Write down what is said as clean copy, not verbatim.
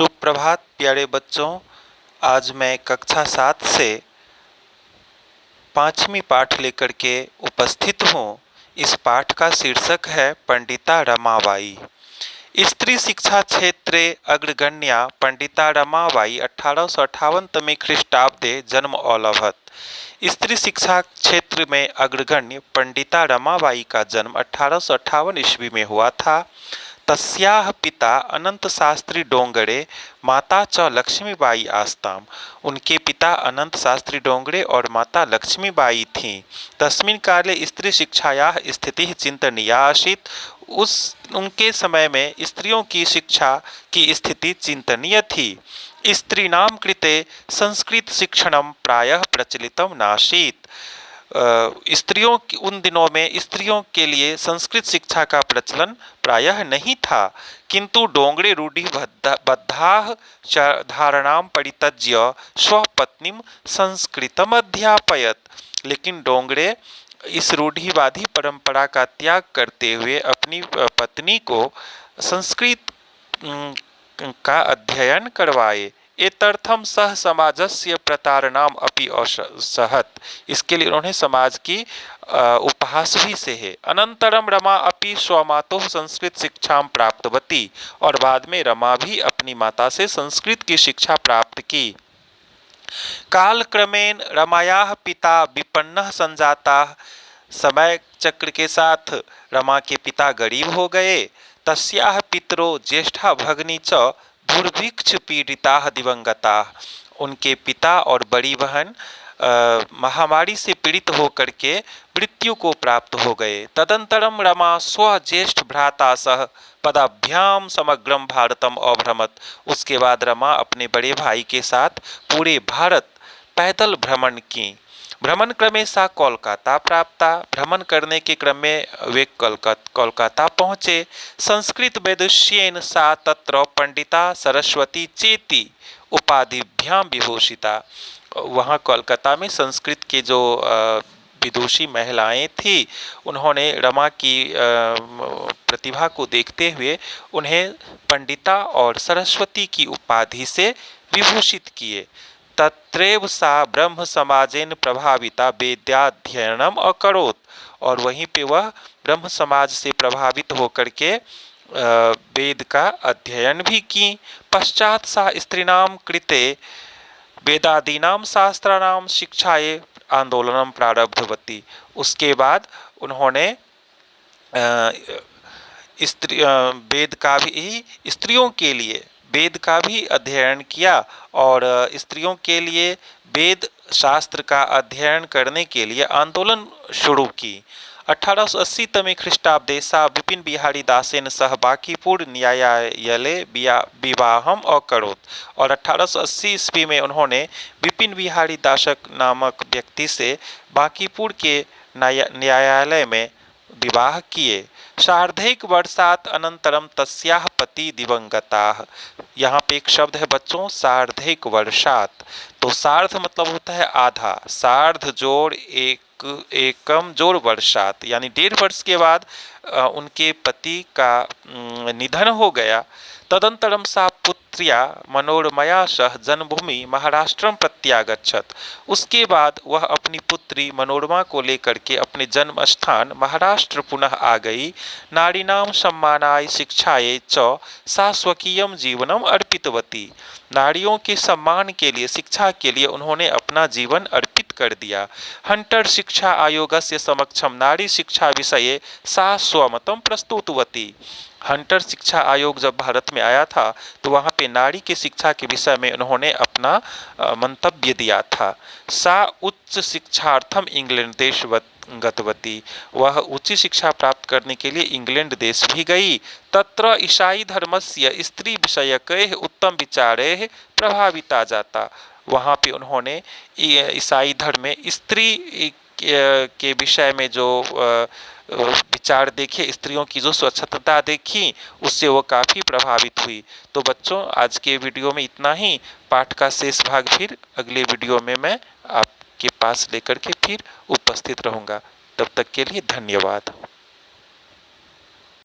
सुप्रभात प्यारे बच्चों। आज मैं कक्षा 7 से 5वीं पाठ लेकर के उपस्थित हूँ। इस पाठ का शीर्षक है पंडिता रमाबाई। स्त्री शिक्षा क्षेत्रे अग्रगण्या पंडिता रमाबाई 1858 तमे ख्रीष्टाब्दे जन्म अलभत। स्त्री शिक्षा क्षेत्र में अग्रगण्य पंडिता रमाबाई का जन्म 1858 ईस्वी में हुआ था। तस्याः पिता अनंत शास्त्री डोंगरे माता च लक्ष्मीबाई आस्ताम। उनके पिता अनंत शास्त्री डोंगरे और माता लक्ष्मीबाई थीं। तस्मिन् काले स्त्री शिक्षायाः स्थितिः चिंतनीया आसीत्। उनके समय में स्त्रियों की शिक्षा की स्थिति चिंतनीय थी। स्त्रीणां कृते संस्कृत शिक्षणं प्रायः प्रचलितं नासीत्। स्त्रियों उन दिनों में स्त्रियों के लिए संस्कृत शिक्षा का प्रचलन प्रायः नहीं था। किंतु डोंगरे रूढ़िबद्धाः धारणां परित्यज्य स्वपत्नीं संस्कृतम् अध्यापयत्। लेकिन डोंगरे इस रूढ़िवादी परंपरा का त्याग करते हुए अपनी पत्नी को संस्कृत का अध्ययन करवाए। एतर्थम सह समाजस्य प्रतारणाम अपि असहत। इसके लिए उन्होंने समाज की उपहास भी सहे। अनंतरम रमा अपि स्वमातोः संस्कृत शिक्षा प्राप्तवती। और बाद में रमा भी अपनी माता से संस्कृत की शिक्षा प्राप्त की। कालक्रमेण रमायाः पिता विपन्नः संजाताः। समय चक्र के साथ रमा के पिता गरीब हो गए। तस्याः पितरो ज्येष्ठा भगिनी च दुर्भिक्ष पीड़िता दिवंगता। उनके पिता और बड़ी बहन महामारी से पीड़ित होकर के मृत्यु को प्राप्त हो गए। तदंतरम रमा स्वज्येष्ठ भ्राता सह पदाभ्याम समग्रम भारतम अभ्रमत। उसके बाद रमा अपने बड़े भाई के साथ पूरे भारत पैदल भ्रमण की। भ्रमण क्रमे सा कोलकाता प्राप्ता। भ्रमण करने के क्रम में वे कोलकाता पहुँचे। संस्कृत वैदुष्येन सा तत्र पंडिता सरस्वती चेती उपाधिभ्याम विभूषिता। वहाँ कोलकाता में संस्कृत के जो विदुषी महिलाएं थी, उन्होंने रमा की प्रतिभा को देखते हुए उन्हें पंडिता और सरस्वती की उपाधि से विभूषित किए। तत्रैव सा ब्रह्म समाजेन प्रभाविता वेद्याध्ययनम अकरोत्। और वहीं पे वह ब्रह्म समाज से प्रभावित होकर के वेद का अध्ययन भी की। पश्चात सा स्त्रीणां कृते वेदादीनां शास्त्राणां शिक्षाये आंदोलनम प्रारब्धवती। उसके बाद उन्होंने वेद का भी स्त्रियों के लिए वेद का भी अध्ययन किया और स्त्रियों के लिए वेद शास्त्र का अध्ययन करने के लिए आंदोलन शुरू की। 1880 तमे ख्रीष्टाब्दे सा विपिन बिहारी दासेन सह बांकीपुर न्यायालये विवाहम अकरोत्। और 1880 ईस्वी में उन्होंने विपिन बिहारी दासक नामक व्यक्ति से बांकीपुर के न्यायालय में विवाह किए। सार्धैक वर्षात अनंतरम तस्याः पति दिवंगताः। यहाँ पे एक शब्द है बच्चों, सार्धैक वर्षात। तो सार्ध मतलब होता है आधा, सार्ध जोड़ एकम जोड़ वर्षात, यानी 1.5 वर्ष के बाद उनके पति का निधन हो गया। तदंतरम सा पुत्र्या मनोरमया सह जन्मभूमि महाराष्ट्रम प्रत्यागच्छत। उसके बाद वह अपनी पुत्री मनोरमा को लेकर के अपने जन्म स्थान महाराष्ट्र पुनः आ गई। नारीणां सम्मानाय शिक्षायै च सा स्वकीयं जीवनम अर्पितवती। नारियों के सम्मान के लिए, शिक्षा के लिए उन्होंने अपना जीवन अर्पित कर दिया। हंटर शिक्षा आयोगस्य समक्षम नारी शिक्षा विषये सा स्वमतं प्रस्तुतवती। हंटर शिक्षा आयोग जब भारत में आया था तो वहाँ पे नारी की शिक्षा के विषय में उन्होंने अपना मंतव्य दिया था। सा उच्च शिक्षार्थम इंग्लैंड देश गतवती। वह उच्च शिक्षा प्राप्त करने के लिए इंग्लैंड देश भी गई। तत्र ईसाई धर्मस्य स्त्री विषयकैः उत्तम विचारैः प्रभाविता जाता। वहाँ पे उन्होंने ईसाई धर्म में स्त्री के विषय में जो विचार देखे, स्त्रियों की जो स्वच्छता देखी, उससे वो काफ़ी प्रभावित हुई। तो बच्चों, आज के वीडियो में इतना ही। पाठ का शेष भाग फिर अगले वीडियो में मैं आपके पास लेकर के फिर उपस्थित रहूँगा। तब तक के लिए धन्यवाद।